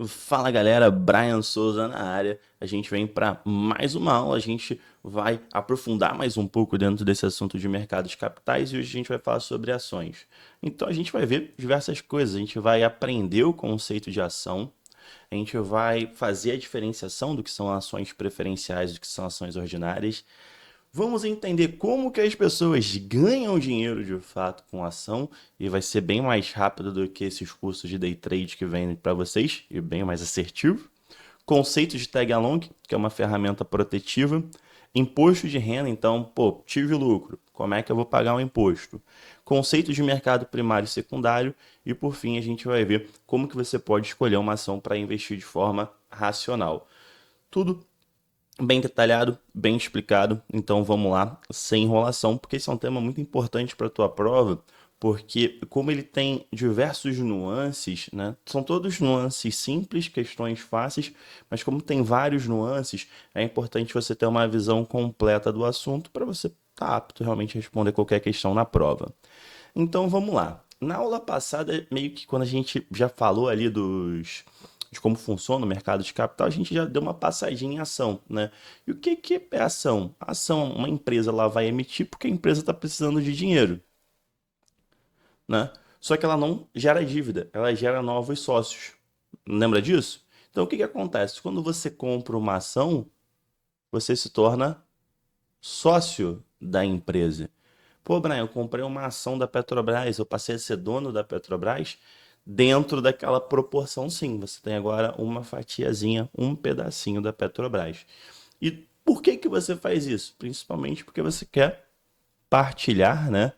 Fala galera, Brian Souza na área. A gente vem para mais uma aula. A gente vai aprofundar mais um pouco dentro desse assunto de mercados capitais e hoje a gente vai falar sobre ações. Então a gente vai ver diversas coisas. A gente vai aprender o conceito de ação, a gente vai fazer a diferenciação do que são ações preferenciais e do que são ações ordinárias. Vamos entender como que as pessoas ganham dinheiro de fato com ação e vai ser bem mais rápido do que esses cursos de day trade que vêm para vocês e bem mais assertivo. Conceito de tag along, que é uma ferramenta protetiva. Imposto de renda, então, pô, tive lucro, como é que eu vou pagar o imposto? Conceito de mercado primário e secundário e por fim a gente vai ver como que você pode escolher uma ação para investir de forma racional. Tudo bem detalhado, bem explicado. Então vamos lá, sem enrolação, porque esse é um tema muito importante para a tua prova, porque como ele tem diversos nuances, né? São todos nuances simples, questões fáceis, mas como tem vários nuances, é importante você ter uma visão completa do assunto para você estar apto realmente a responder qualquer questão na prova. Então vamos lá. Na aula passada, meio que quando a gente já falou ali de como funciona o mercado de capital, a gente já deu uma passadinha em ação, né? E o que que é ação? Ação, uma empresa lá vai emitir porque a empresa está precisando de dinheiro, né? Só que ela não gera dívida, ela gera novos sócios. Lembra disso? Então o que que acontece? Quando você compra uma ação, você se torna sócio da empresa. Pô, Brian, eu comprei uma ação da Petrobras, eu passei a ser dono da Petrobras. Dentro daquela proporção, sim, você tem agora uma fatiazinha, um pedacinho da Petrobras. E por que que você faz isso? Principalmente porque você quer partilhar, né,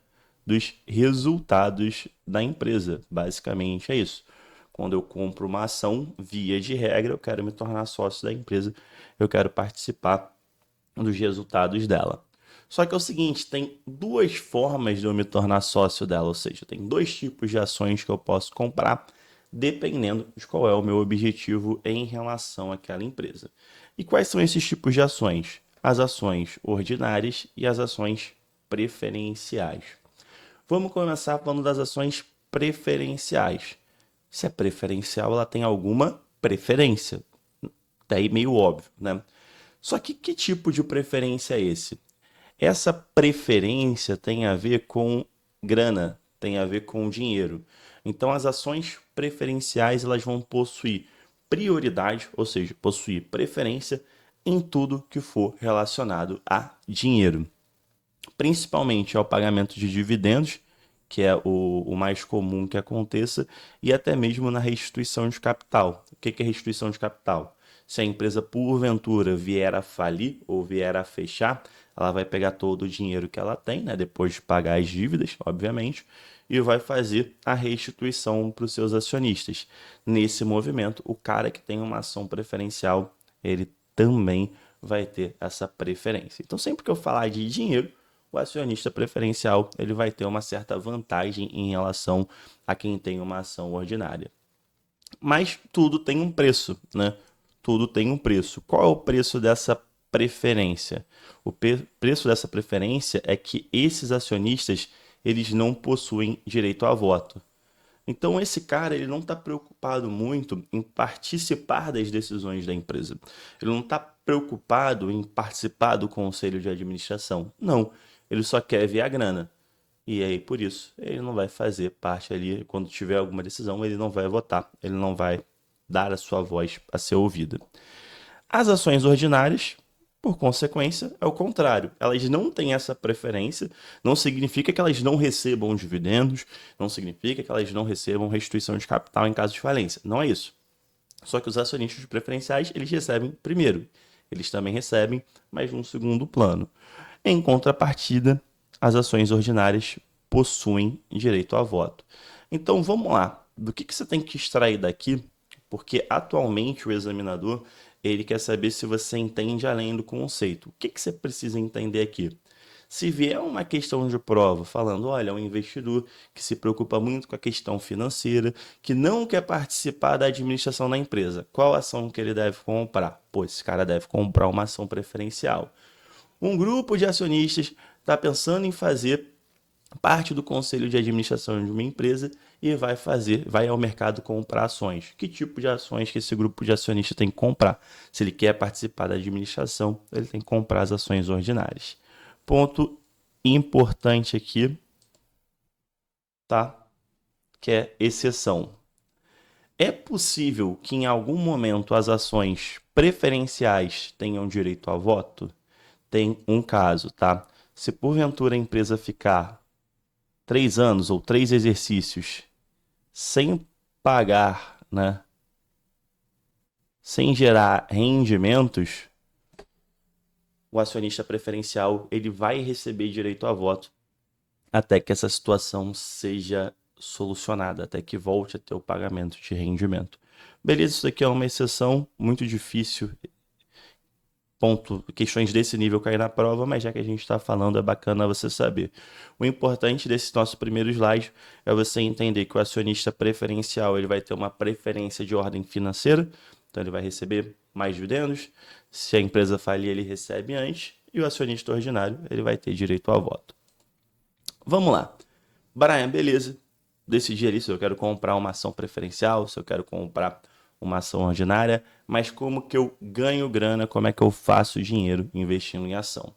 dos resultados da empresa. Basicamente é isso. Quando eu compro uma ação, via de regra, eu quero me tornar sócio da empresa, eu quero participar dos resultados dela. Só que é o seguinte, tem duas formas de eu me tornar sócio dela, ou seja, tem dois tipos de ações que eu posso comprar, dependendo de qual é o meu objetivo em relação àquela empresa. E quais são esses tipos de ações? As ações ordinárias e as ações preferenciais. Vamos começar falando das ações preferenciais. Se é preferencial, ela tem alguma preferência. Daí meio óbvio, né? Só que tipo de preferência é esse? Essa preferência tem a ver com grana, tem a ver com dinheiro. Então, as ações preferenciais elas vão possuir prioridade, ou seja, possuir preferência em tudo que for relacionado a dinheiro, principalmente ao pagamento de dividendos, que é o mais comum que aconteça, e até mesmo na restituição de capital. O que é restituição de capital? Se a empresa porventura vier a falir ou vier a fechar, ela vai pegar todo o dinheiro que ela tem, né, depois de pagar as dívidas, obviamente, e vai fazer a restituição para os seus acionistas. Nesse movimento, o cara que tem uma ação preferencial, ele também vai ter essa preferência. Então, sempre que eu falar de dinheiro, o acionista preferencial ele vai ter uma certa vantagem em relação a quem tem uma ação ordinária. Mas tudo tem um preço, né? Tudo tem um preço. Qual é o preço dessa preferência? O preço dessa preferência é que esses acionistas eles não possuem direito a voto. Então esse cara ele não está preocupado muito em participar das decisões da empresa. Ele não está preocupado em participar do conselho de administração. Não, ele só quer ver a grana. E aí por isso ele não vai fazer parte ali quando tiver alguma decisão, ele não vai votar, ele não vai dar a sua voz a ser ouvida. As ações ordinárias, por consequência, é o contrário. Elas não têm essa preferência, não significa que elas não recebam dividendos, não significa que elas não recebam restituição de capital em caso de falência. Não é isso. Só que os acionistas preferenciais, eles recebem primeiro. Eles também recebem, mas num segundo plano. Em contrapartida, as ações ordinárias possuem direito a voto. Então vamos lá. Do que você tem que extrair daqui? Porque atualmente o examinador ele quer saber se você entende além do conceito. O que você precisa entender aqui? Se vier uma questão de prova falando, olha, é um investidor que se preocupa muito com a questão financeira, que não quer participar da administração da empresa, qual ação que ele deve comprar? Pô, esse cara deve comprar uma ação preferencial. Um grupo de acionistas está pensando em fazer parte do conselho de administração de uma empresa e vai ao mercado comprar ações. Que tipo de ações que esse grupo de acionistas tem que comprar? Se ele quer participar da administração, ele tem que comprar as ações ordinárias. Ponto importante aqui, tá? Que é exceção. É possível que em algum momento as ações preferenciais tenham direito a voto? Tem um caso, tá? Se porventura a empresa ficar 3 anos ou 3 exercícios sem pagar, né, sem gerar rendimentos, o acionista preferencial ele vai receber direito a voto até que essa situação seja solucionada, até que volte a ter o pagamento de rendimento. Beleza, isso aqui é uma exceção muito difícil. Questões desse nível cair na prova, mas já que a gente está falando, é bacana você saber. O importante desse nosso primeiro slide é você entender que o acionista preferencial ele vai ter uma preferência de ordem financeira, então ele vai receber mais dividendos. Se a empresa falir, ele recebe antes, e o acionista ordinário ele vai ter direito a voto. Vamos lá. Brian, beleza. Decidi ali se eu quero comprar uma ação preferencial, se eu quero comprar uma ação ordinária, mas como que eu ganho grana, como é que eu faço dinheiro investindo em ação?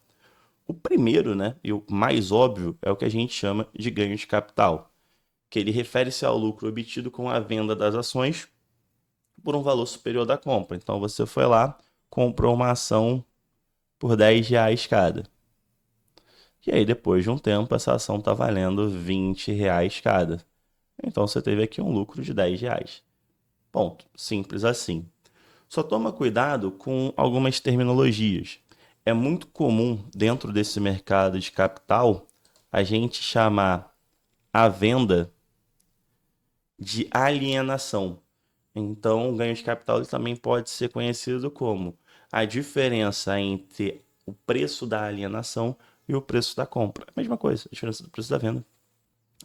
O primeiro, né, e o mais óbvio, é o que a gente chama de ganho de capital, que ele refere-se ao lucro obtido com a venda das ações por um valor superior da compra. Então você foi lá, comprou uma ação por R$ 10 cada. E aí depois de um tempo essa ação está valendo R$ 20 cada. Então você teve aqui um lucro de R$ 10. Ponto. Simples assim. Só toma cuidado com algumas terminologias. É muito comum dentro desse mercado de capital a gente chamar a venda de alienação. Então, o ganho de capital ele também pode ser conhecido como a diferença entre o preço da alienação e o preço da compra. A mesma coisa, a diferença do preço da venda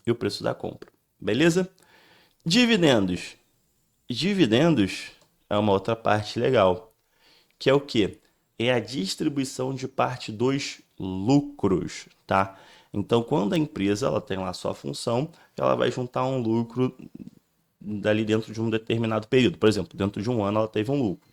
e o preço da compra. Beleza? Dividendos. Dividendos é uma outra parte legal, que é o quê? É a distribuição de parte dos lucros, tá? Então, quando a empresa ela tem lá a sua função, ela vai juntar um lucro dali dentro de um determinado período. Por exemplo, dentro de um ano ela teve um lucro.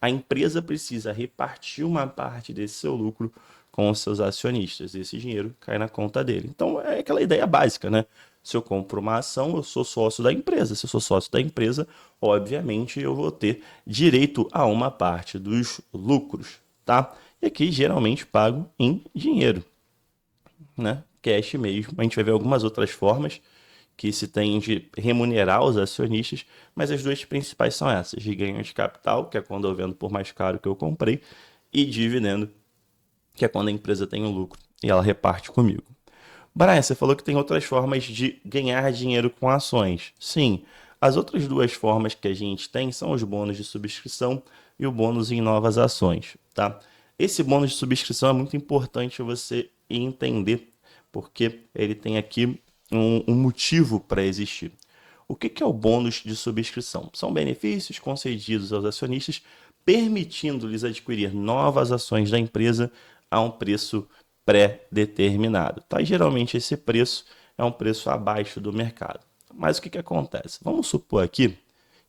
A empresa precisa repartir uma parte desse seu lucro com os seus acionistas. Esse dinheiro cai na conta dele. Então, é aquela ideia básica, né? Se eu compro uma ação, eu sou sócio da empresa. Se eu sou sócio da empresa, obviamente eu vou ter direito a uma parte dos lucros, tá? E aqui geralmente pago em dinheiro, né? Cash mesmo. A gente vai ver algumas outras formas que se tem de remunerar os acionistas, mas as duas principais são essas: de ganho de capital, que é quando eu vendo por mais caro que eu comprei, e dividendo, que é quando a empresa tem um lucro e ela reparte comigo. Brian, você falou que tem outras formas de ganhar dinheiro com ações. Sim, as outras duas formas que a gente tem são os bônus de subscrição e o bônus em novas ações, tá? Esse bônus de subscrição é muito importante você entender, porque ele tem aqui um motivo para existir. O que é o bônus de subscrição? São benefícios concedidos aos acionistas, permitindo-lhes adquirir novas ações da empresa a um preço pré-determinado. Tá? E geralmente esse preço é um preço abaixo do mercado. Mas o que acontece? Vamos supor aqui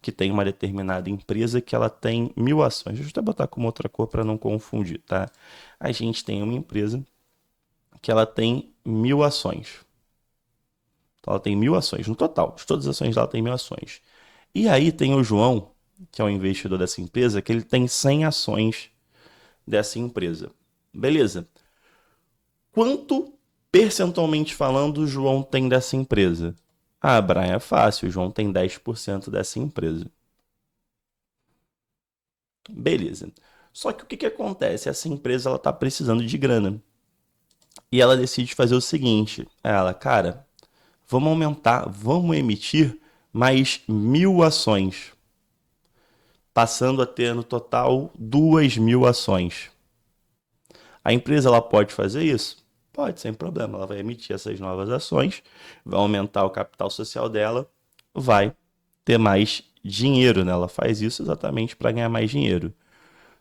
que tem uma determinada empresa que ela tem 1.000 ações. Deixa eu até botar com outra cor para não confundir, tá? A gente tem uma empresa que ela tem 1.000 ações. Então ela tem 1.000 ações no total. De todas as ações dela tem 1.000 ações. E aí tem o João, que é o investidor dessa empresa, que ele tem 100 ações dessa empresa. Beleza. Quanto, percentualmente falando, o João tem dessa empresa? Ah, Brian, é fácil. O João tem 10% dessa empresa. Beleza. Só que o que acontece? Essa empresa ela está precisando de grana. E ela decide fazer o seguinte. Ela, cara, vamos aumentar, vamos emitir mais 1.000 ações. Passando a ter no total 2.000 ações. A empresa ela pode fazer isso? Pode, sem problema. Ela vai emitir essas novas ações, vai aumentar o capital social dela, vai ter mais dinheiro, né? Ela faz isso exatamente para ganhar mais dinheiro.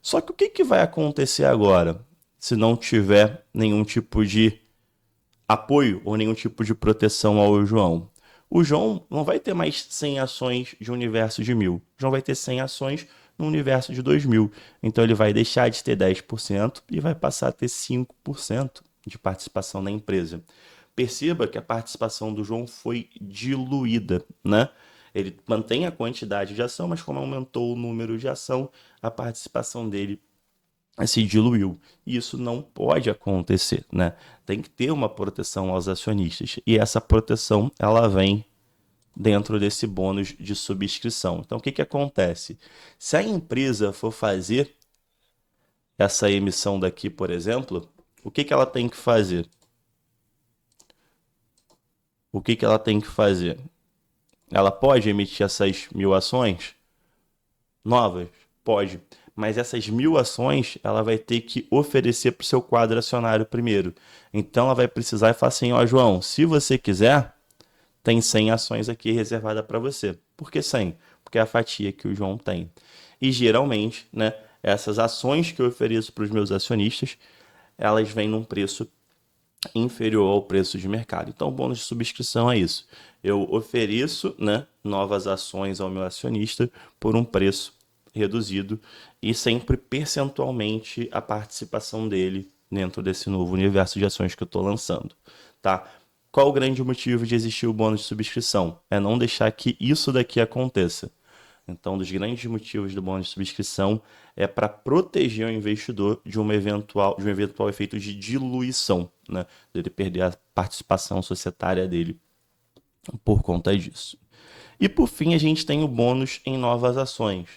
Só que o que vai acontecer agora se não tiver nenhum tipo de apoio ou nenhum tipo de proteção ao João. O João não vai ter mais 100 ações de um universo de 1.000. O João vai ter 100 ações no universo de 2.000. Então ele vai deixar de ter 10% e vai passar a ter 5% de participação na empresa. Perceba que a participação do João foi diluída, né? Ele mantém a quantidade de ação, mas como aumentou o número de ação, a participação dele se diluiu. E isso não pode acontecer, né? Tem que ter uma proteção aos acionistas. E essa proteção, ela vem dentro desse bônus de subscrição. Então, o que acontece? Se a empresa for fazer essa emissão daqui, por exemplo, o que ela tem que fazer? O que ela tem que fazer? Ela pode emitir essas 1.000 ações novas? Pode. Mas essas 1.000 ações, ela vai ter que oferecer para o seu quadro acionário primeiro. Então, ela vai precisar e falar assim, ó, João, se você quiser, tem 100 ações aqui reservada para você. Por que 100? Porque é a fatia que o João tem. E geralmente, né, essas ações que eu ofereço para os meus acionistas, elas vêm num preço inferior ao preço de mercado. Então, o bônus de subscrição é isso. Eu ofereço, né, novas ações ao meu acionista por um preço reduzido e sempre percentualmente a participação dele dentro desse novo universo de ações que eu estou lançando, tá? Qual o grande motivo de existir o bônus de subscrição? É não deixar que isso daqui aconteça. Então, um dos grandes motivos do bônus de subscrição é para proteger o investidor de um eventual efeito de diluição, né? Dele perder a participação societária dele por conta disso. E por fim, a gente tem o bônus em novas ações.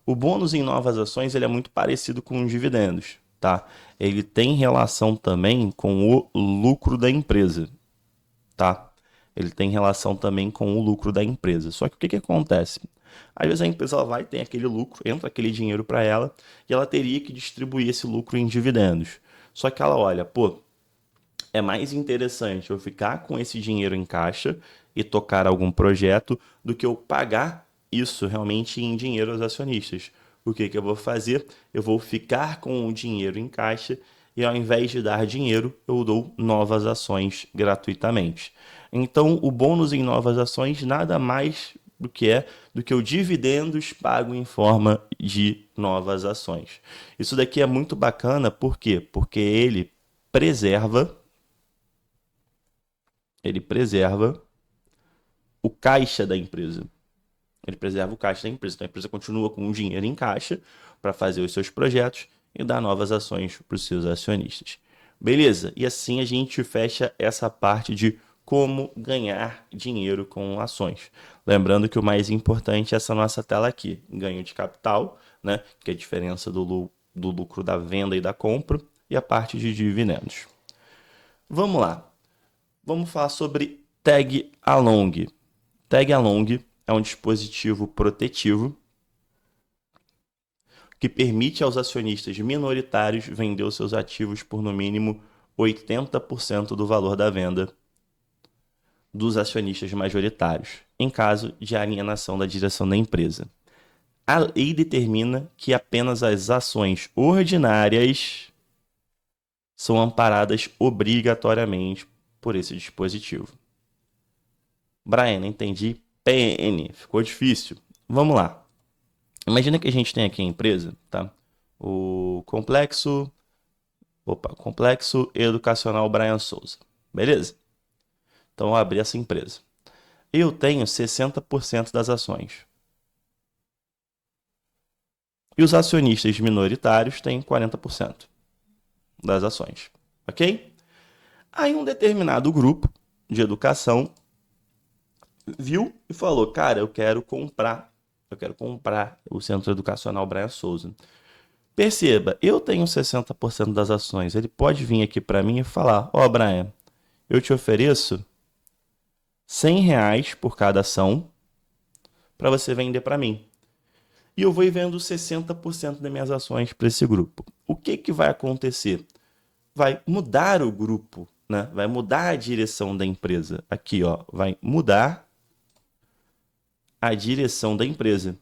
O bônus em novas ações ele é muito parecido com os dividendos, tá? Ele tem relação também com o lucro da empresa, tá? Ele tem relação também com o lucro da empresa. Só que o que acontece? Às vezes a empresa ela vai ter aquele lucro, entra aquele dinheiro para ela e ela teria que distribuir esse lucro em dividendos. Só que ela olha, pô, é mais interessante eu ficar com esse dinheiro em caixa e tocar algum projeto do que eu pagar isso realmente em dinheiro aos acionistas. O que eu vou fazer? Eu vou ficar com o dinheiro em caixa e ao invés de dar dinheiro, eu dou novas ações gratuitamente. Então, o bônus em novas ações nada mais do que o dividendos pago em forma de novas ações. Isso daqui é muito bacana, por quê? Porque preserva ele preserva o caixa da empresa. Ele preserva o caixa da empresa. Então a empresa continua com o dinheiro em caixa para fazer os seus projetos e dar novas ações para os seus acionistas. Beleza? E assim a gente fecha essa parte de como ganhar dinheiro com ações. Lembrando que o mais importante é essa nossa tela aqui, ganho de capital, né? Que é a diferença do lucro da venda e da compra, e a parte de dividendos. Vamos lá. Vamos falar sobre Tag Along. Tag Along é um dispositivo protetivo que permite aos acionistas minoritários vender os seus ativos por no mínimo 80% do valor da venda dos acionistas majoritários, em caso de alienação da direção da empresa. A lei determina que apenas as ações ordinárias são amparadas obrigatoriamente por esse dispositivo. Brian, entendi. PN, ficou difícil. Vamos lá. Imagina que a gente tem aqui a empresa, tá? O Complexo Educacional Brian Souza. Beleza? Então, eu abri essa empresa. Eu tenho 60% das ações. E os acionistas minoritários têm 40% das ações. Ok? Aí um determinado grupo de educação viu e falou, cara, eu quero comprar o Centro Educacional Brian Souza. Perceba, eu tenho 60% das ações. Ele pode vir aqui para mim e falar, ó, Brian, eu te ofereço R$ 100 por cada ação para você vender para mim. E eu vou vendo 60% das minhas ações para esse grupo. O que vai acontecer? Vai mudar o grupo, né? Vai mudar a direção da empresa. Aqui, ó, vai mudar a direção da empresa.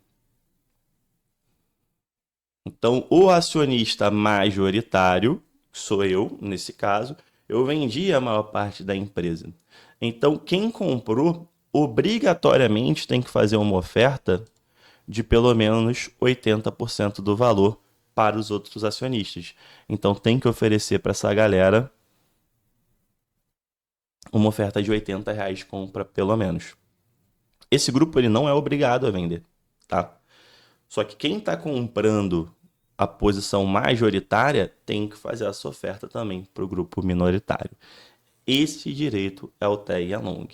Então, o acionista majoritário, sou eu, nesse caso, eu vendi a maior parte da empresa. Então, quem comprou obrigatoriamente tem que fazer uma oferta de pelo menos 80% do valor para os outros acionistas. Então, tem que oferecer para essa galera uma oferta de R$ 80 de compra, pelo menos. Esse grupo ele não é obrigado a vender, tá? Só que quem está comprando a posição majoritária tem que fazer essa oferta também para o grupo minoritário. Esse direito é o tag along.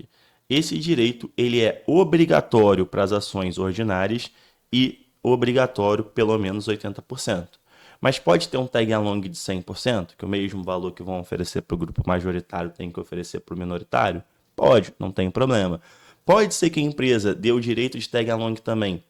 Esse direito ele é obrigatório para as ações ordinárias e obrigatório pelo menos 80%. Mas pode ter um tag along de 100%, que o mesmo valor que vão oferecer para o grupo majoritário tem que oferecer para o minoritário? Pode, não tem problema. Pode ser que a empresa dê o direito de tag along também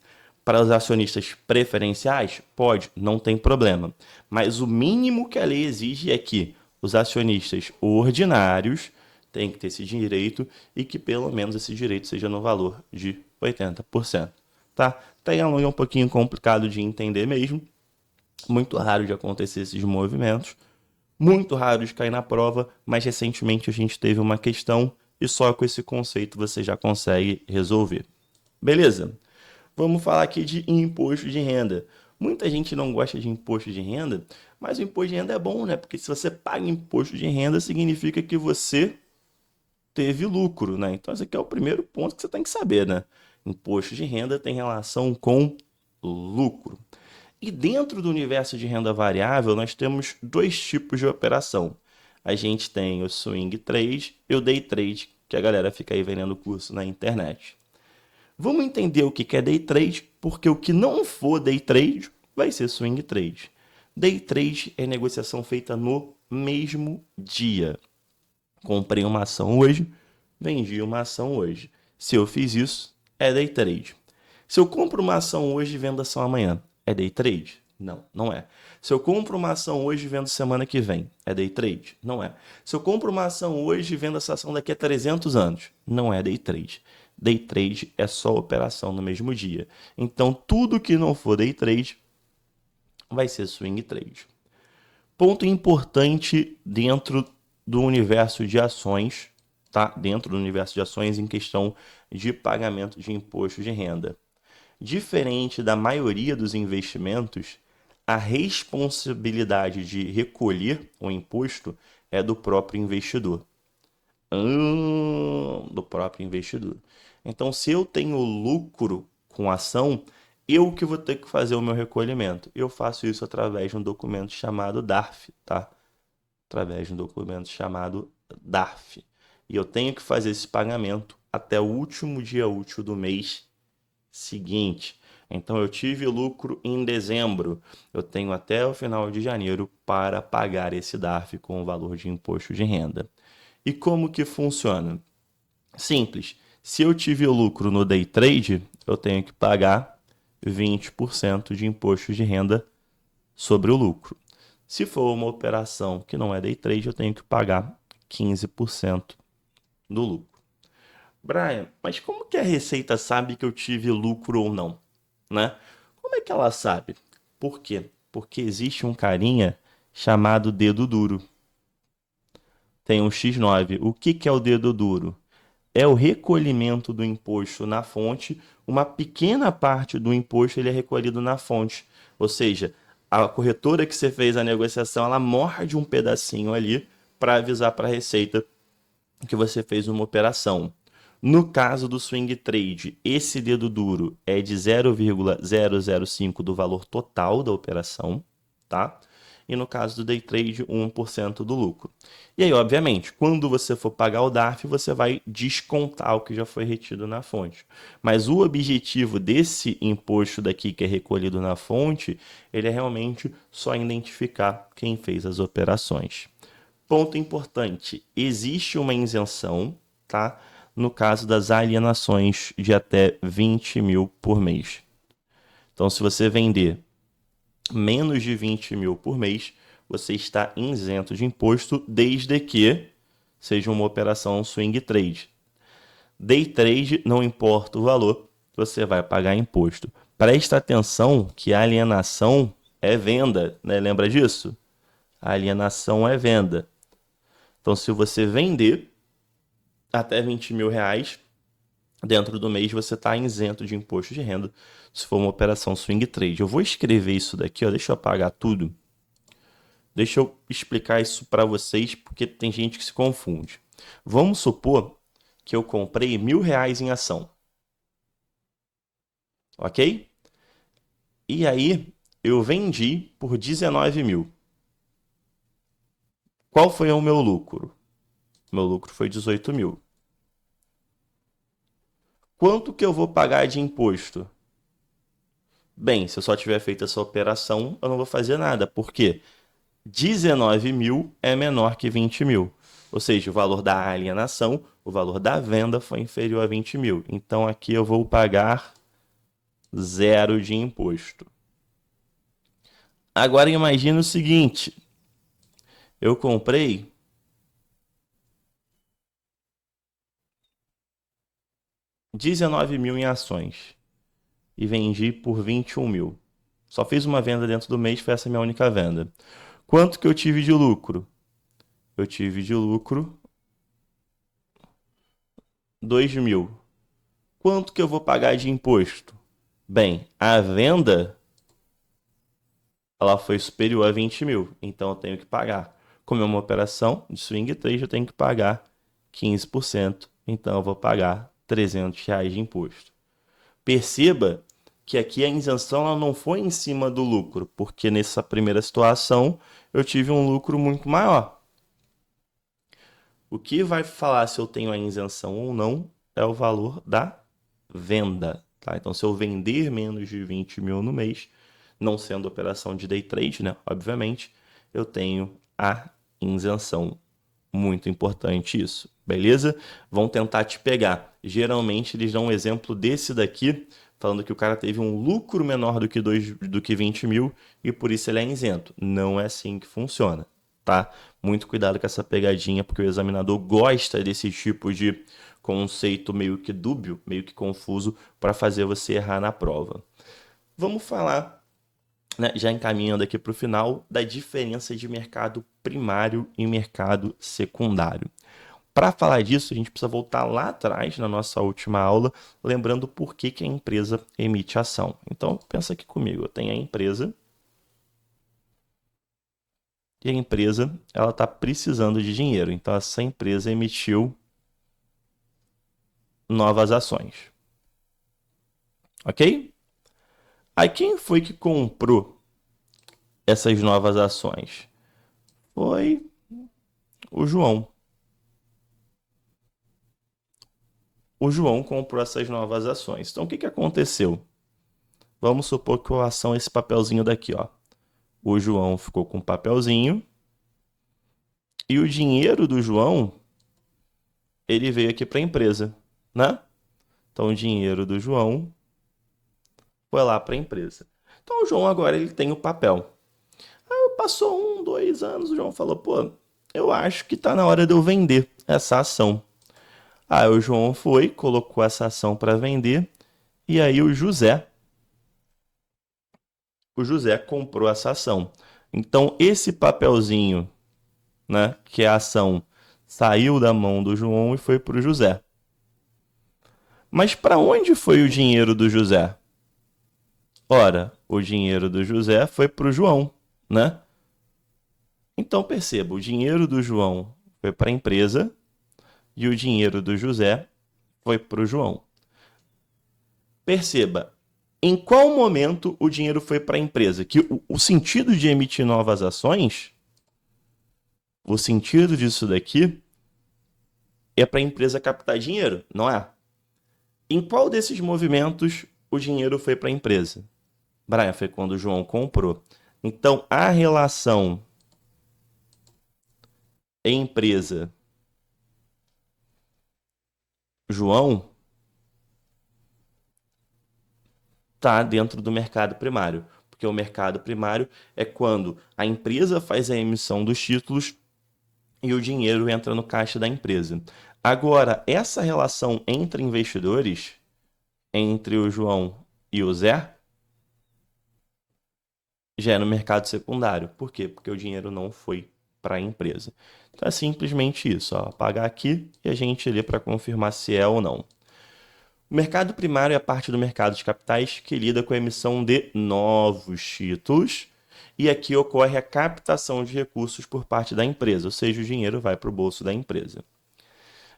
para os acionistas preferenciais? Pode, não tem problema. Mas o mínimo que a lei exige é que os acionistas ordinários têm que ter esse direito e que pelo menos esse direito seja no valor de 80%. Tá? Tag along é um pouquinho complicado de entender mesmo. Muito raro de acontecer esses movimentos. Muito raro de cair na prova, mas recentemente a gente teve uma questão e só com esse conceito você já consegue resolver. Beleza? Vamos falar aqui de imposto de renda. Muita gente não gosta de imposto de renda, mas o imposto de renda é bom, né? Porque se você paga imposto de renda, significa que você teve lucro, né? Então esse aqui é o primeiro ponto que você tem que saber, né? Imposto de renda tem relação com lucro. E dentro do universo de renda variável, nós temos dois tipos de operação. A gente tem o swing trade e o day trade, que a galera fica aí vendendo curso na internet. Vamos entender o que é day trade, porque o que não for day trade vai ser swing trade. Day trade é negociação feita no mesmo dia. Comprei uma ação hoje, vendi uma ação hoje. Se eu fiz isso, é day trade. Se eu compro uma ação hoje e vendo ação amanhã, é day trade? Não, não é. Se eu compro uma ação hoje e vendo semana que vem, é day trade? Não é. Se eu compro uma ação hoje e vendo essa ação daqui a 300 anos, não é day trade. Day trade é só operação no mesmo dia. Então, tudo que não for day trade vai ser swing trade. Ponto importante dentro do universo de ações, tá? Dentro do universo de ações em questão de pagamento de imposto de renda. Diferente da maioria dos investimentos, a responsabilidade de recolher o imposto é do próprio investidor. Do próprio investidor. Então, se eu tenho lucro com a ação, eu que vou ter que fazer o meu recolhimento. Eu faço isso através de um documento chamado DARF, tá? Através de um documento chamado DARF. E eu tenho que fazer esse pagamento até o último dia útil do mês seguinte. Então, eu tive lucro em dezembro. Eu tenho até o final de janeiro para pagar esse DARF com o valor de imposto de renda. E como que funciona? Simples. Se eu tive lucro no day trade, eu tenho que pagar 20% de imposto de renda sobre o lucro. Se for uma operação que não é day trade, eu tenho que pagar 15% do lucro. Brian, mas como que a Receita sabe que eu tive lucro ou não, né? Como é que ela sabe? Por quê? Porque existe um carinha chamado dedo duro. Tem um X9. O que é o dedo duro? É o recolhimento do imposto na fonte. Uma pequena parte do imposto ele é recolhido na fonte. Ou seja, a corretora que você fez a negociação, ela morde um pedacinho ali para avisar para a Receita que você fez uma operação. No caso do swing trade, esse dedo duro é de 0,005 do valor total da operação, tá? E no caso do day trade, 1% do lucro. E aí, obviamente, quando você for pagar o DARF, você vai descontar o que já foi retido na fonte. Mas o objetivo desse imposto daqui que é recolhido na fonte, ele é realmente só identificar quem fez as operações. Ponto importante, existe uma isenção, tá? No caso das alienações de até 20 mil por mês. Então, se você vender menos de 20 mil por mês, você está isento de imposto, desde que seja uma operação swing trade. Day trade, não importa o valor, você vai pagar imposto. Presta atenção que a alienação é venda, né? Lembra disso? A alienação é venda. Então, se você vender até 20 mil reais, dentro do mês você está isento de imposto de renda se for uma operação swing trade. Eu vou escrever isso daqui, ó, deixa eu apagar tudo. Deixa eu explicar isso para vocês, porque tem gente que se confunde. Vamos supor que eu comprei R$ 1.000 em ação. Ok? E aí, eu vendi por 19 mil. Qual foi o meu lucro? Meu lucro foi 18 mil. Quanto que eu vou pagar de imposto? Bem, se eu só tiver feito essa operação, eu não vou fazer nada. Por quê? 19 mil é menor que 20 mil. Ou seja, o valor da alienação, o valor da venda foi inferior a 20 mil. Então aqui eu vou pagar zero de imposto. Agora imagine o seguinte: eu comprei 19 mil em ações e vendi por 21 mil. Só fiz uma venda dentro do mês, foi essa minha única venda. Quanto que eu tive de lucro? Eu tive de lucro 2 mil. Quanto que eu vou pagar de imposto? Bem, a venda ela foi superior a 20 mil, então eu tenho que pagar. Como é uma operação de swing trade, eu tenho que pagar 15%, então eu vou pagar R$ 300 de imposto. Perceba que aqui a isenção ela não foi em cima do lucro, porque nessa primeira situação eu tive um lucro muito maior. O que vai falar se eu tenho a isenção ou não é o valor da venda. Tá? Então, se eu vender menos de 20 mil no mês, não sendo operação de day trade, né? Obviamente, eu tenho a isenção. Muito importante isso, beleza? Vão tentar te pegar. Geralmente, eles dão um exemplo desse daqui, falando que o cara teve um lucro menor do que 20 mil e por isso ele é isento. Não é assim que funciona, tá? Muito cuidado com essa pegadinha, porque o examinador gosta desse tipo de conceito meio que dúbio, meio que confuso, para fazer você errar na prova. Vamos falar, né, já encaminhando aqui para o final, da diferença de mercado primário e mercado secundário. Para falar disso, a gente precisa voltar lá atrás na nossa última aula, lembrando por que a empresa emite ação. Então, pensa aqui comigo, eu tenho a empresa e a empresa ela está precisando de dinheiro. Então, essa empresa emitiu novas ações. Ok? Aí, quem foi que comprou essas novas ações? Foi o João. O João comprou essas novas ações. Então, o que aconteceu? Vamos supor que a ação é esse papelzinho daqui, ó. O João ficou com o papelzinho e o dinheiro do João, ele veio aqui para a empresa, né? Então, o dinheiro do João foi lá para a empresa. Então, o João agora ele tem o papel. Aí passou 2 anos, o João falou, pô, eu acho que tá na hora de eu vender essa ação. Aí o João foi, colocou essa ação para vender e aí o José comprou essa ação. Então, esse papelzinho, né, que é a ação, saiu da mão do João e foi para o José. Mas para onde foi o dinheiro do José? Ora, o dinheiro do José foi para o João, né? Então perceba, o dinheiro do João foi para a empresa e o dinheiro do José foi para o João. Perceba, em qual momento o dinheiro foi para a empresa? Que o sentido de emitir novas ações, o sentido disso daqui é para a empresa captar dinheiro, não é? Em qual desses movimentos o dinheiro foi para a empresa? Brian, foi quando o João comprou. Então, a relação empresa João está dentro do mercado primário, porque o mercado primário é quando a empresa faz a emissão dos títulos e o dinheiro entra no caixa da empresa. Agora, essa relação entre investidores, entre o João e o Zé, já é no mercado secundário. Por quê? Porque o dinheiro não foi para a empresa. Então é simplesmente isso, ó, apagar aqui e a gente lê para confirmar se é ou não. O mercado primário é a parte do mercado de capitais que lida com a emissão de novos títulos e aqui ocorre a captação de recursos por parte da empresa, ou seja, o dinheiro vai para o bolso da empresa.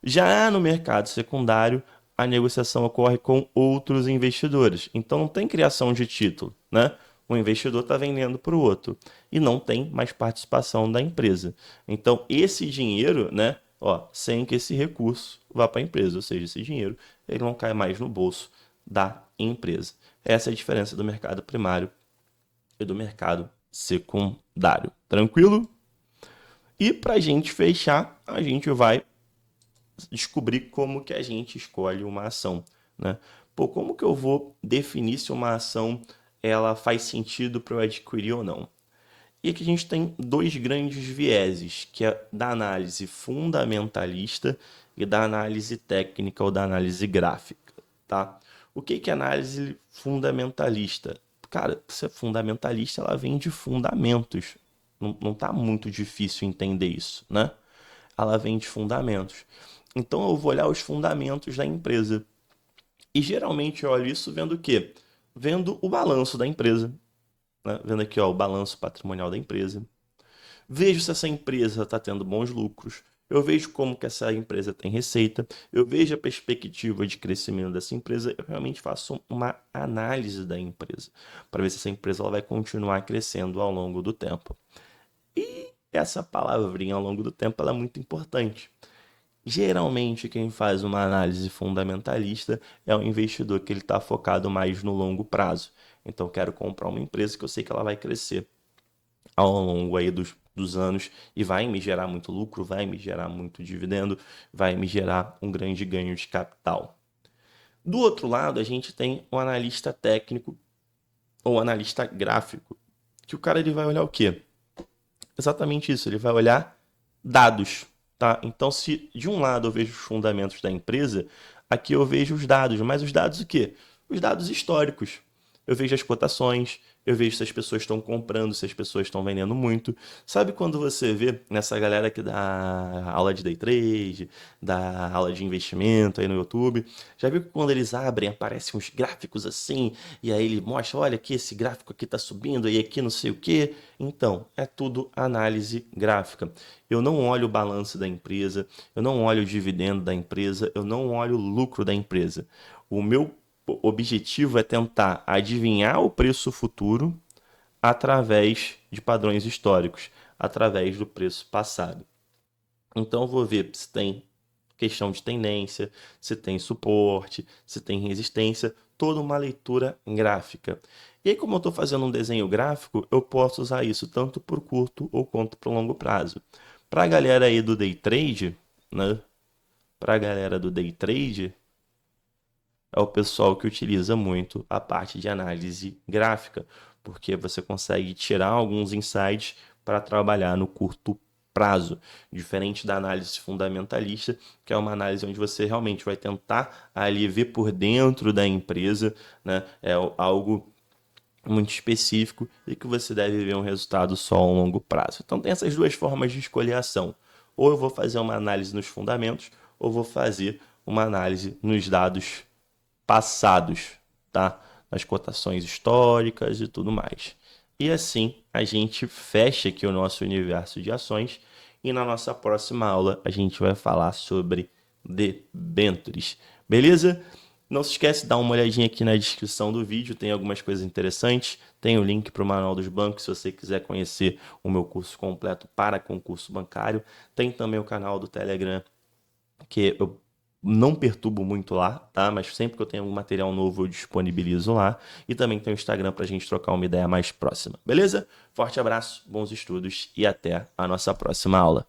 Já no mercado secundário, a negociação ocorre com outros investidores. Então não tem criação de título, né? O investidor está vendendo para o outro e não tem mais participação da empresa. Então esse dinheiro, né? Ó, sem que esse recurso vá para a empresa, ou seja, esse dinheiro ele não cai mais no bolso da empresa. Essa é a diferença do mercado primário e do mercado secundário. Tranquilo? E para a gente fechar, a gente vai descobrir como que a gente escolhe uma ação, né? Pô, como que eu vou definir se uma ação ela faz sentido para eu adquirir ou não? E aqui a gente tem dois grandes vieses, que é da análise fundamentalista e da análise técnica ou da análise gráfica, tá? O que é análise fundamentalista? Cara, ser fundamentalista, ela vem de fundamentos. Não tá muito difícil entender isso, né? Ela vem de fundamentos. Então eu vou olhar os fundamentos da empresa. E geralmente eu olho isso vendo o quê? Vendo o balanço da empresa, né? Vendo aqui, ó, o balanço patrimonial da empresa. Vejo se essa empresa está tendo bons lucros. Eu vejo como que essa empresa tem receita. Eu vejo a perspectiva de crescimento dessa empresa. Eu realmente faço uma análise da empresa para ver se essa empresa ela vai continuar crescendo ao longo do tempo. E essa palavrinha ao longo do tempo ela é muito importante. Geralmente, quem faz uma análise fundamentalista é o investidor que ele está focado mais no longo prazo. Então, eu quero comprar uma empresa que eu sei que ela vai crescer ao longo aí dos anos e vai me gerar muito lucro, vai me gerar muito dividendo, vai me gerar um grande ganho de capital. Do outro lado, a gente tem o analista técnico ou analista gráfico, que o cara ele vai olhar o quê? Exatamente isso, ele vai olhar dados. Tá? Então, se de um lado eu vejo os fundamentos da empresa, aqui eu vejo os dados. Mas os dados o quê? Os dados históricos. Eu vejo as cotações, eu vejo se as pessoas estão comprando, se as pessoas estão vendendo muito. Sabe quando você vê nessa galera que dá aula de day trade, dá aula de investimento aí no YouTube? Já viu que quando eles abrem, aparecem uns gráficos assim, e aí ele mostra, olha aqui, esse gráfico aqui está subindo, e aqui não sei o quê. Então, é tudo análise gráfica. Eu não olho o balanço da empresa, eu não olho o dividendo da empresa, eu não olho o lucro da empresa. O meu objetivo é tentar adivinhar o preço futuro através de padrões históricos, através do preço passado. Então, eu vou ver se tem questão de tendência, se tem suporte, se tem resistência, toda uma leitura gráfica. E aí, como eu estou fazendo um desenho gráfico, eu posso usar isso tanto por curto ou quanto por longo prazo. Para a galera aí do day trade, né? Para a galera do day trade, é o pessoal que utiliza muito a parte de análise gráfica, porque você consegue tirar alguns insights para trabalhar no curto prazo, diferente da análise fundamentalista, que é uma análise onde você realmente vai tentar ali ver por dentro da empresa, né? É algo muito específico e que você deve ver um resultado só a longo prazo. Então tem essas duas formas de escolher a ação. Ou eu vou fazer uma análise nos fundamentos, ou vou fazer uma análise nos dados passados, tá? Nas cotações históricas e tudo mais. E assim a gente fecha aqui o nosso universo de ações e na nossa próxima aula a gente vai falar sobre debêntures. Beleza? Não se esquece de dar uma olhadinha aqui na descrição do vídeo, tem algumas coisas interessantes. Tem o link para o Manual dos Bancos, se você quiser conhecer o meu curso completo para concurso bancário. Tem também o canal do Telegram, que eu não perturbo muito lá, tá? Mas sempre que eu tenho algum material novo eu disponibilizo lá. E também tem o Instagram para a gente trocar uma ideia mais próxima, beleza? Forte abraço, bons estudos e até a nossa próxima aula.